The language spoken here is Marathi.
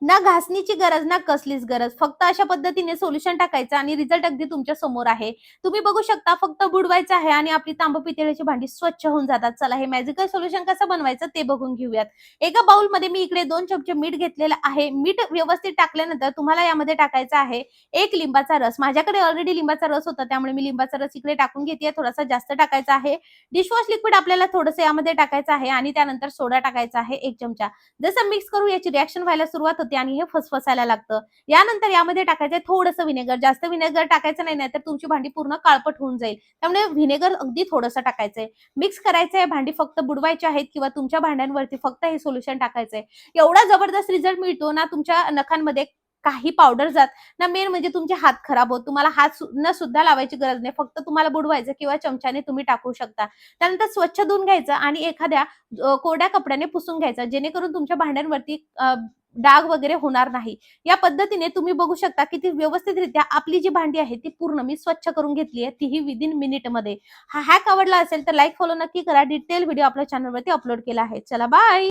ना घासणीची गरज ना कसलीच गरज. फक्त अशा पद्धतीने सोल्युशन टाकायचं आणि रिझल्ट अगदी तुमच्या समोर आहे. तुम्ही बघू शकता फक्त बुडवायचं आहे आणि आपली तांब पितळेची भांडी स्वच्छ होऊन जातात. चला हे मॅजिकल सोल्युशन कसं बनवायचं ते बघून घेऊयात. एका बाउलमध्ये मी इकडे 2 चमचे मीठ घेतलेलं आहे. मीठ व्यवस्थित टाकल्यानंतर तुम्हाला यामध्ये टाकायचा आहे 1 लिंबाचा रस. माझ्याकडे ऑलरेडी लिंबाचा रस होता त्यामुळे मी लिंबाचा रस इकडे टाकून घेतेय. थोडासा जास्त टाकायचा आहे. डिशवॉश लिक्विड आपल्याला थोडंसं यामध्ये टाकायचं आहे आणि त्यानंतर सोडा टाकायचा आहे 1 चमचा. जसं मिक्स करू याची रिएक्शन व्हायला सुरुवात होते आणि हे फसफसायला लागतं. यानंतर यामध्ये टाकायचंय थोडंसं व्हिनेगर. जास्त व्हिनेगर टाकायचं नाही, नाहीतर तुमची भांडी पूर्ण काळपट होऊन जाईल. त्यामुळे व्हिनेगर अगदी थोडंसं टाकायचंय. मिक्स करायचंय. भांडी फक्त बुडवायची आहेत किंवा तुमच्या भांड्यांवरती फक्त हे सोल्युशन टाकायचंय. एवढा जबरदस्त रिझल्ट मिळतो ना तुमच्या नखांमध्ये काही पावडर जात ना. मेन म्हणजे तुमचे हात खराब होत. तुम्हाला हात सुद्धा लावायची गरज नाही. फक्त तुम्हाला बुडवायचं किंवा चमच्याने तुम्ही टाकू शकता. त्यानंतर स्वच्छ धुवून घ्यायचं आणि एखाद्या कोरड्या कपड्याने पुसून घ्यायचा जेणेकरून तुमच्या भांड्यांवरती डाग वगैरे होणार नाही. या पद्धतीने तुम्ही बघू शकता की ती व्यवस्थितरित्या आपली जी भांडी आहे ती पूर्ण मी स्वच्छ करून घेतली आहे, तीही विदिन मिनिटमध्ये. हा हॅक आवडला असेल तर लाईक फॉलो नक्की करा. डिटेल व्हिडिओ आपल्या चॅनलवरती अपलोड केला आहे. चला बाय.